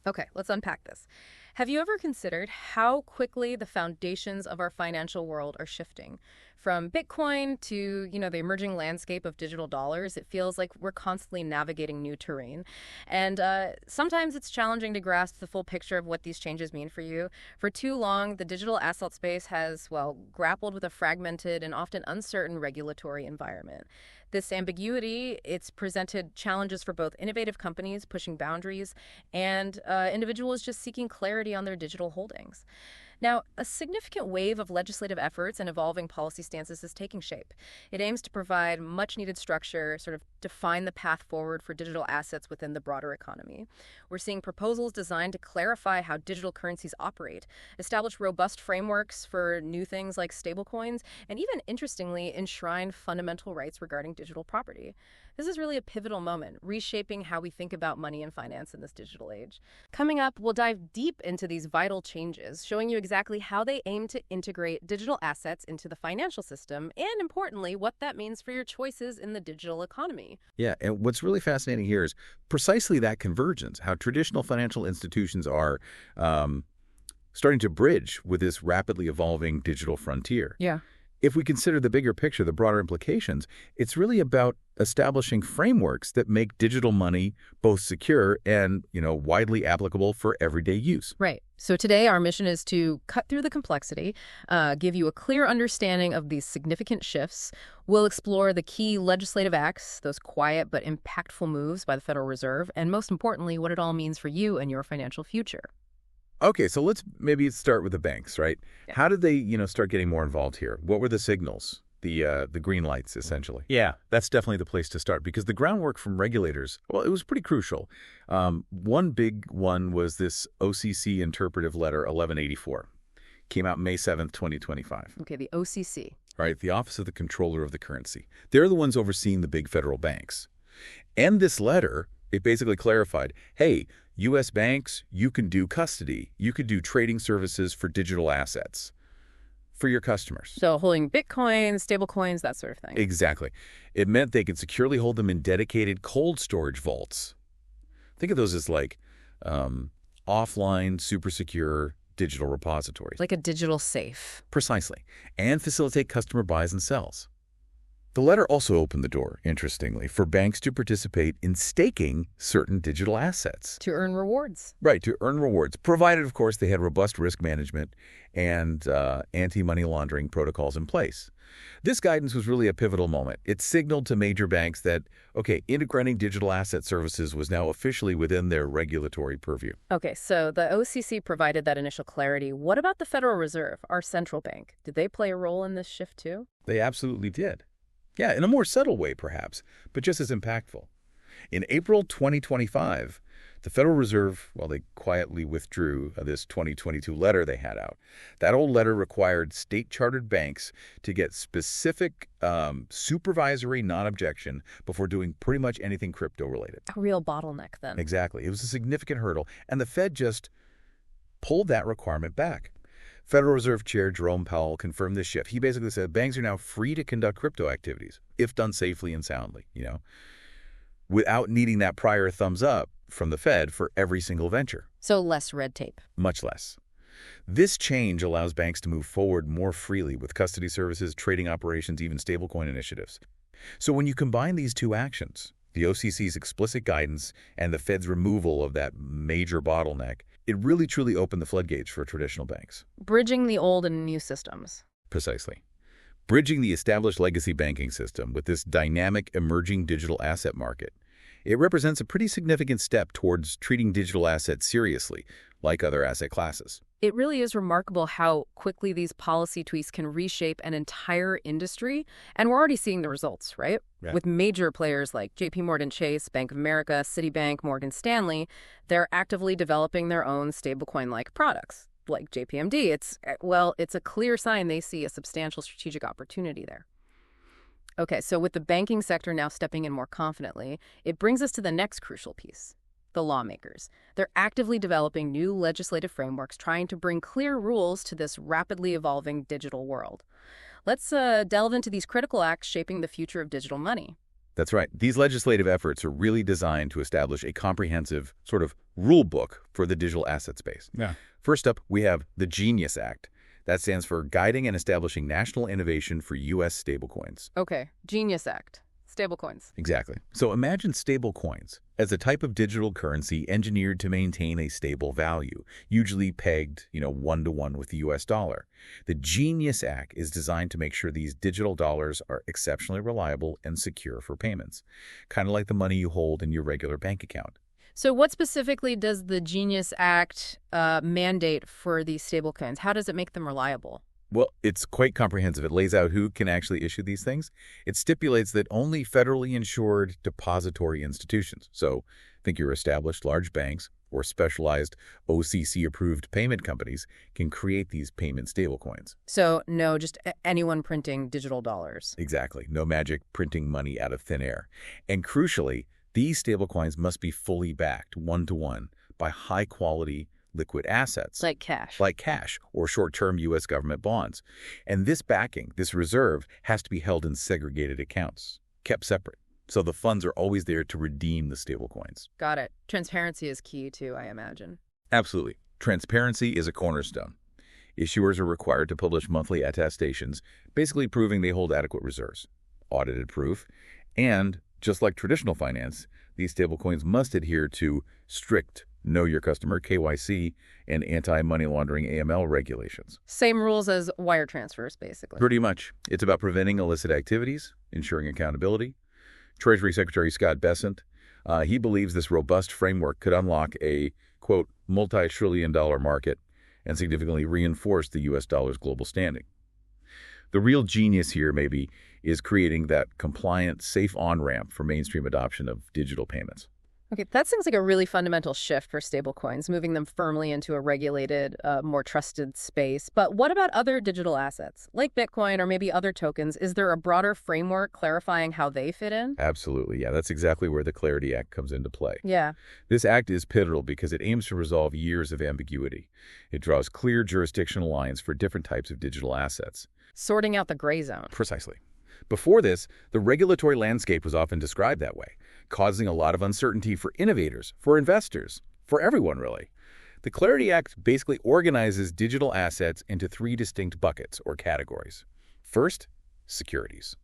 Okay, let's unpack this. Have you ever considered how quickly the foundations of our financial world are shifting? From Bitcoin to, the emerging landscape of digital dollars, it feels like we're constantly navigating new terrain. And sometimes it's challenging to grasp the full picture of what these changes mean for you. For too long, the digital asset space has, well, grappled with a fragmented and often uncertain regulatory environment. This ambiguity, it's presented challenges for both innovative companies pushing boundaries and individuals just seeking clarity on their digital holdings. Now, a significant wave of legislative efforts and evolving policy stances is taking shape. It aims to provide much needed structure, sort of define the path forward for digital assets within the broader economy. We're seeing proposals designed to clarify how digital currencies operate, establish robust frameworks for new things like stablecoins, and even, interestingly, enshrine fundamental rights regarding digital property. This is really a pivotal moment, reshaping how we think about money and finance in this digital age. Coming up, we'll dive deep into these vital changes, showing you exactly how they aim to integrate digital assets into the financial system, and importantly, what that means for your choices in the digital economy. Yeah, and what's really fascinating here is precisely that convergence, how traditional financial institutions are starting to bridge with this rapidly evolving digital frontier. Yeah. If we consider the bigger picture, the broader implications, it's really about establishing frameworks that make digital money both secure and, widely applicable for everyday use. Right. So today our mission is to cut through the complexity, give you a clear understanding of these significant shifts. We'll explore the key legislative acts, those quiet but impactful moves by the Federal Reserve, and most importantly, what it all means for you and your financial future. Okay, so let's maybe start with the banks, right? Yeah. How did they, start getting more involved here? What were the signals, the green lights, essentially? Yeah, that's definitely the place to start because the groundwork from regulators, well, it was pretty crucial. One big one was this OCC Interpretive Letter 1184. Came out May 7th, 2025. Okay, the OCC. Right, the Office of the Comptroller of the Currency. They're the ones overseeing the big federal banks. And this letter, it basically clarified, hey, U.S. banks, you can do custody. You could do trading services for digital assets for your customers. So holding Bitcoin, stablecoins, that sort of thing. Exactly. It meant they could securely hold them in dedicated cold storage vaults. Think of those as like offline, super secure digital repositories. Like a digital safe. Precisely. And facilitate customer buys and sells. The letter also opened the door, interestingly, for banks to participate in staking certain digital assets. To earn rewards. Right, to earn rewards, provided, of course, they had robust risk management and anti-money laundering protocols in place. This guidance was really a pivotal moment. It signaled to major banks that, okay, integrating digital asset services was now officially within their regulatory purview. Okay, so the OCC provided that initial clarity. What about the Federal Reserve, our central bank? Did they play a role in this shift too? They absolutely did. Yeah, in a more subtle way, perhaps, but just as impactful. In April 2025, the Federal Reserve, well, they quietly withdrew this 2022 letter they had out. That old letter required state-chartered banks to get specific supervisory non-objection before doing pretty much anything crypto-related. A real bottleneck, then. Exactly. It was a significant hurdle, and the Fed just pulled that requirement back. Federal Reserve Chair Jerome Powell confirmed this shift. He basically said banks are now free to conduct crypto activities, if done safely and soundly, without needing that prior thumbs up from the Fed for every single venture. So less red tape. Much less. This change allows banks to move forward more freely with custody services, trading operations, even stablecoin initiatives. So when you combine these two actions, the OCC's explicit guidance and the Fed's removal of that major bottleneck, it really truly opened the floodgates for traditional banks. Bridging the old and new systems. Precisely. Bridging the established legacy banking system with this dynamic emerging digital asset market. It represents a pretty significant step towards treating digital assets seriously, like other asset classes. It really is remarkable how quickly these policy tweaks can reshape an entire industry. And we're already seeing the results, right? Yeah. With major players like JPMorgan Chase, Bank of America, Citibank, Morgan Stanley, they're actively developing their own stablecoin-like products, like JPMD. It's a clear sign they see a substantial strategic opportunity there. Okay, so with the banking sector now stepping in more confidently, it brings us to the next crucial piece. The lawmakers. They're actively developing new legislative frameworks trying to bring clear rules to this rapidly evolving digital world. Let's delve into these critical acts shaping the future of digital money. That's right. These legislative efforts are really designed to establish a comprehensive sort of rule book for the digital asset space. Yeah. First up, we have the GENIUS Act. That stands for Guiding and Establishing National Innovation for U.S. Stablecoins. Okay, Genius Act. Stablecoins. Exactly. So imagine stablecoins as a type of digital currency engineered to maintain a stable value, usually pegged, one-to-one with the U.S. dollar. The GENIUS Act is designed to make sure these digital dollars are exceptionally reliable and secure for payments, kind of like the money you hold in your regular bank account. So what specifically does the Genius Act mandate for these stablecoins? How does it make them reliable? Well, it's quite comprehensive. It lays out who can actually issue these things. It stipulates that only federally insured depository institutions, so think your established large banks or specialized OCC-approved payment companies, can create these payment stablecoins. So no, just anyone printing digital dollars. Exactly. No magic printing money out of thin air. And crucially, these stablecoins must be fully backed, one-to-one, by high-quality liquid assets. Like cash. Like cash or short-term U.S. government bonds. And this backing, this reserve, has to be held in segregated accounts, kept separate. So the funds are always there to redeem the stablecoins. Got it. Transparency is key, too, I imagine. Absolutely. Transparency is a cornerstone. Issuers are required to publish monthly attestations, basically proving they hold adequate reserves. Audited proof. And, just like traditional finance, these stablecoins must adhere to strict Know Your Customer, KYC, and anti-money laundering AML regulations. Same rules as wire transfers, basically. Pretty much. It's about preventing illicit activities, ensuring accountability. Treasury Secretary Scott Bessent, he believes this robust framework could unlock a, quote, multi-trillion-dollar market and significantly reinforce the U.S. dollar's global standing. The real genius here, maybe, is creating that compliant, safe on-ramp for mainstream adoption of digital payments. Okay, that seems like a really fundamental shift for stablecoins, moving them firmly into a regulated, more trusted space. But what about other digital assets, like Bitcoin or maybe other tokens? Is there a broader framework clarifying how they fit in? Absolutely, yeah. That's exactly where the Clarity Act comes into play. Yeah. This act is pivotal because it aims to resolve years of ambiguity. It draws clear jurisdictional lines for different types of digital assets. Sorting out the gray zone. Precisely. Before this, the regulatory landscape was often described that way, causing a lot of uncertainty for innovators, for investors, for everyone, really. The Clarity Act basically organizes digital assets into three distinct buckets or categories. First, securities.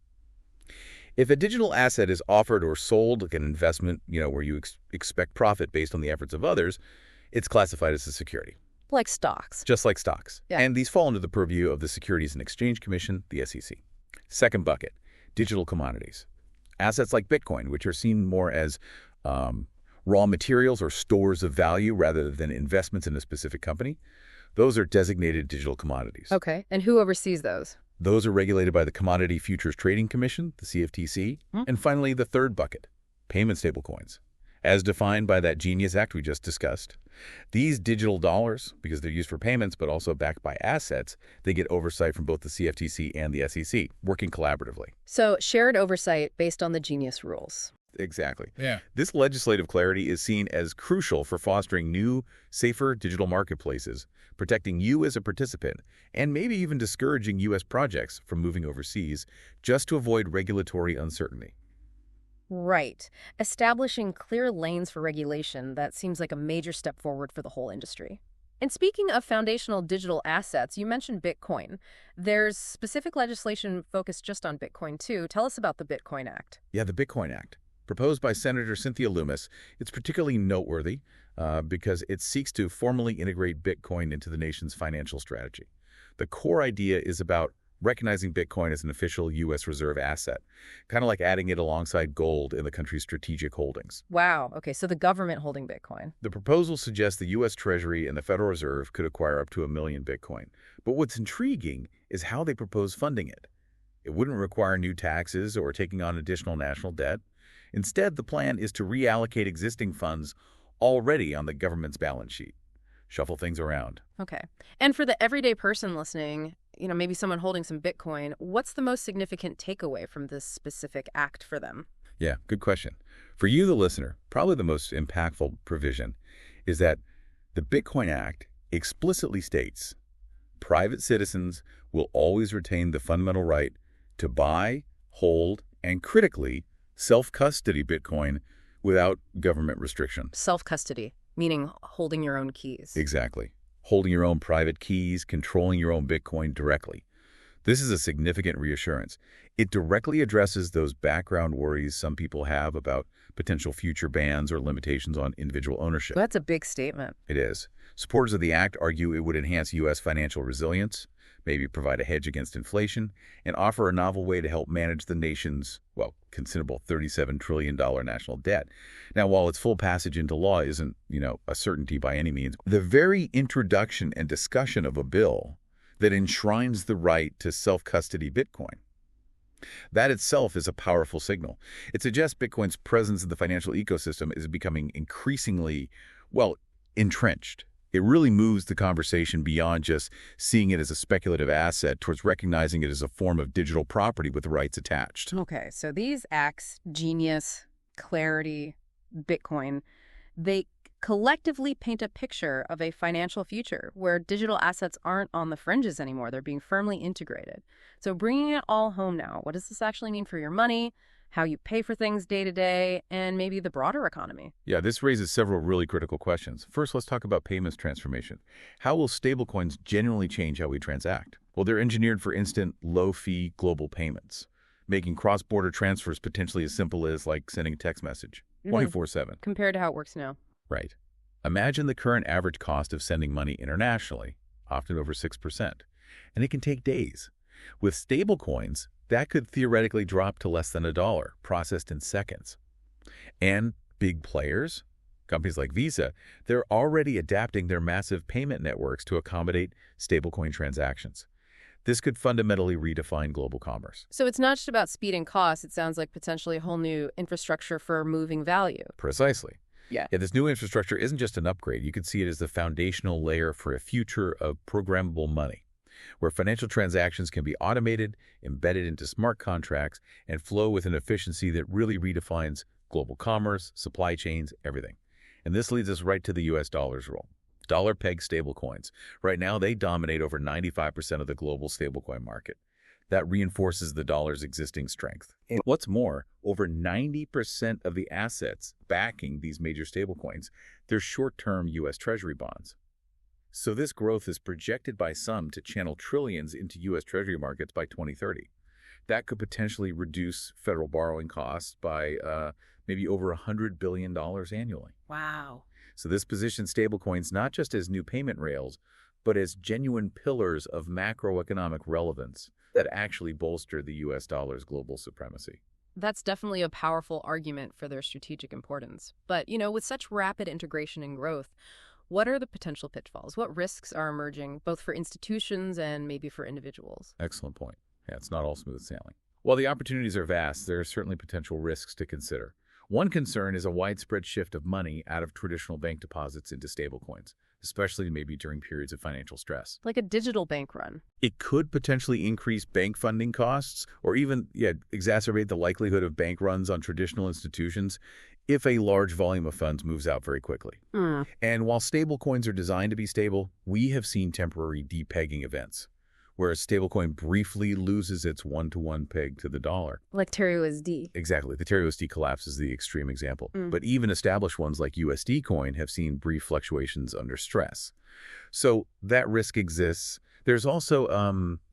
If a digital asset is offered or sold like an investment, where you expect profit based on the efforts of others, it's classified as a security. Like stocks. Just like stocks. Yeah. And these fall under the purview of the Securities and Exchange Commission, the SEC. Second bucket, digital commodities. Assets like Bitcoin, which are seen more as raw materials or stores of value rather than investments in a specific company, those are designated digital commodities. Okay, and who oversees those? Those are regulated by the Commodity Futures Trading Commission, the CFTC. And finally, the third bucket, payment stablecoins. As defined by that GENIUS Act we just discussed, these digital dollars, because they're used for payments but also backed by assets, they get oversight from both the CFTC and the SEC, working collaboratively. So shared oversight based on the GENIUS rules. Exactly. Yeah. This legislative clarity is seen as crucial for fostering new, safer digital marketplaces, protecting you as a participant, and maybe even discouraging U.S. projects from moving overseas just to avoid regulatory uncertainty. Right. Establishing clear lanes for regulation, that seems like a major step forward for the whole industry. And speaking of foundational digital assets, you mentioned Bitcoin. There's specific legislation focused just on Bitcoin, too. Tell us about the Bitcoin Act. Yeah, the Bitcoin Act. Proposed by Senator Cynthia Lummis, it's particularly noteworthy because it seeks to formally integrate Bitcoin into the nation's financial strategy. The core idea is about recognizing Bitcoin as an official U.S. reserve asset, kind of like adding it alongside gold in the country's strategic holdings. Wow. Okay, so the government holding Bitcoin. The proposal suggests the U.S. Treasury and the Federal Reserve could acquire up to 1 million Bitcoin. But what's intriguing is how they propose funding it. It wouldn't require new taxes or taking on additional national debt. Instead, the plan is to reallocate existing funds already on the government's balance sheet. Shuffle things around. Okay. And for the everyday person listening, maybe someone holding some Bitcoin, what's the most significant takeaway from this specific act for them? Yeah, good question. For you, the listener, probably the most impactful provision is that the Bitcoin Act explicitly states private citizens will always retain the fundamental right to buy, hold, and critically self-custody Bitcoin without government restriction. Self-custody, meaning holding your own keys. Exactly. Holding your own private keys, controlling your own Bitcoin directly. This is a significant reassurance. It directly addresses those background worries some people have about potential future bans or limitations on individual ownership. That's a big statement. It is. Supporters of the act argue it would enhance U.S. financial resilience, maybe provide a hedge against inflation, and offer a novel way to help manage the nation's, well, considerable $37 trillion national debt. Now, while its full passage into law isn't, a certainty by any means, the very introduction and discussion of a bill that enshrines the right to self-custody Bitcoin, that itself is a powerful signal. It suggests Bitcoin's presence in the financial ecosystem is becoming increasingly, entrenched. It really moves the conversation beyond just seeing it as a speculative asset towards recognizing it as a form of digital property with rights attached. Okay, so these acts, Genius, Clarity, Bitcoin, they collectively paint a picture of a financial future where digital assets aren't on the fringes anymore. They're being firmly integrated. So bringing it all home now, what does this actually mean for your money, how you pay for things day to day, and maybe the broader economy? Yeah, this raises several really critical questions. First, let's talk about payments transformation. How will stablecoins genuinely change how we transact? Well, they're engineered for instant, low-fee global payments, making cross-border transfers potentially as simple as sending a text message, 24/7. Compared to how it works now. Right. Imagine the current average cost of sending money internationally, often over 6%, and it can take days. With stablecoins, that could theoretically drop to less than $1, processed in seconds. And big players, companies like Visa, they're already adapting their massive payment networks to accommodate stablecoin transactions. This could fundamentally redefine global commerce. So it's not just about speed and cost. It sounds like potentially a whole new infrastructure for moving value. Precisely. Yeah. This new infrastructure isn't just an upgrade. You could see it as the foundational layer for a future of programmable money, where financial transactions can be automated, embedded into smart contracts, and flow with an efficiency that really redefines global commerce, supply chains, everything. And this leads us right to the U.S. dollar's role. Dollar-pegged stablecoins. Right now, they dominate over 95% of the global stablecoin market. That reinforces the dollar's existing strength. And what's more, over 90% of the assets backing these major stablecoins, they're short-term U.S. Treasury bonds. So this growth is projected by some to channel trillions into U.S. Treasury markets by 2030. That could potentially reduce federal borrowing costs by maybe over $100 billion annually. Wow. So this positions stablecoins not just as new payment rails, but as genuine pillars of macroeconomic relevance that actually bolster the U.S. dollar's global supremacy. That's definitely a powerful argument for their strategic importance. But, with such rapid integration and growth, what are the potential pitfalls? What risks are emerging, both for institutions and maybe for individuals? Excellent point. Yeah, it's not all smooth sailing. While the opportunities are vast, there are certainly potential risks to consider. One concern is a widespread shift of money out of traditional bank deposits into stablecoins, especially maybe during periods of financial stress. Like a digital bank run. It could potentially increase bank funding costs or even exacerbate the likelihood of bank runs on traditional institutions if a large volume of funds moves out very quickly. And while stablecoins are designed to be stable, we have seen temporary depegging events, where a stablecoin briefly loses its one-to-one peg to the dollar. Like TerraUSD. Exactly. The TerraUSD collapse is the extreme example. But even established ones like USD Coin have seen brief fluctuations under stress. So that risk exists. There's also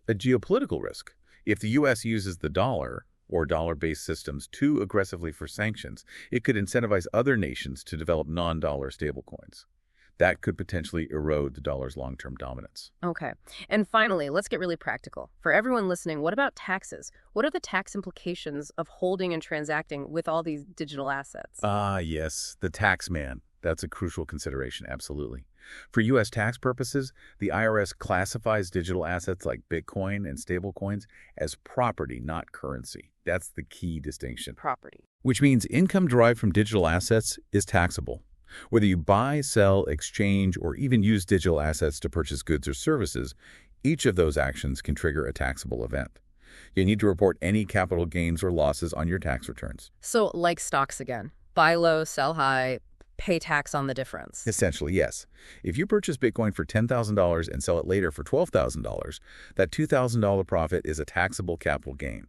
a geopolitical risk. If the U.S. uses the dollar or dollar-based systems too aggressively for sanctions, it could incentivize other nations to develop non-dollar stablecoins. That could potentially erode the dollar's long-term dominance. Okay. And finally, let's get really practical. For everyone listening, what about taxes? What are the tax implications of holding and transacting with all these digital assets? Yes, the tax man. That's a crucial consideration, absolutely. For U.S. tax purposes, the IRS classifies digital assets like Bitcoin and stablecoins as property, not currency. That's the key distinction. Property. Which means income derived from digital assets is taxable. Whether you buy, sell, exchange, or even use digital assets to purchase goods or services, each of those actions can trigger a taxable event. You need to report any capital gains or losses on your tax returns. So like stocks again. Buy low, sell high, pay tax on the difference. Essentially, yes. If you purchase Bitcoin for $10,000 and sell it later for $12,000, that $2,000 profit is a taxable capital gain.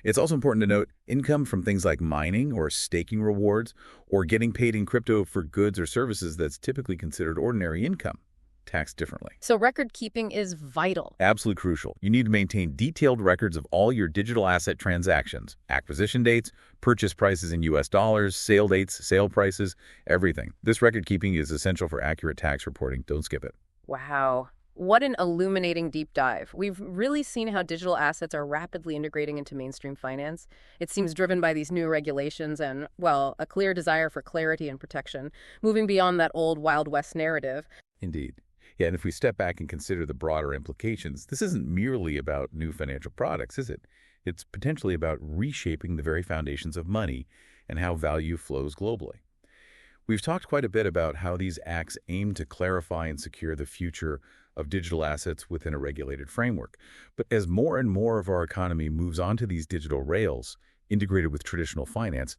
It's also important to note income from things like mining or staking rewards or getting paid in crypto for goods or services that's typically considered ordinary income, taxed differently. So record keeping is vital. Absolutely crucial. You need to maintain detailed records of all your digital asset transactions, acquisition dates, purchase prices in U.S. dollars, sale dates, sale prices, everything. This record keeping is essential for accurate tax reporting. Don't skip it. Wow. What an illuminating deep dive. We've really seen how digital assets are rapidly integrating into mainstream finance. It seems driven by these new regulations and, well, a clear desire for clarity and protection, moving beyond that old Wild West narrative. Indeed. Yeah, and if we step back and consider the broader implications, this isn't merely about new financial products, is it? It's potentially about reshaping the very foundations of money and how value flows globally. We've talked quite a bit about how these acts aim to clarify and secure the future of digital assets within a regulated framework. But as more and more of our economy moves onto these digital rails, integrated with traditional finance,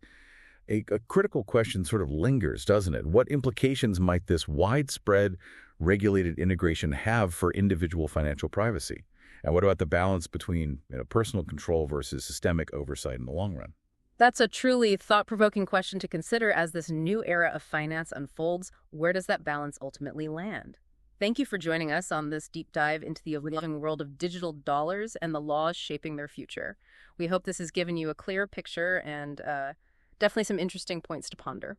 a critical question sort of lingers, doesn't it? What implications might this widespread regulated integration have for individual financial privacy? And what about the balance between personal control versus systemic oversight in the long run? That's a truly thought-provoking question to consider as this new era of finance unfolds. Where does that balance ultimately land? Thank you for joining us on this deep dive into the evolving world of digital dollars and the laws shaping their future. We hope this has given you a clear picture and definitely some interesting points to ponder.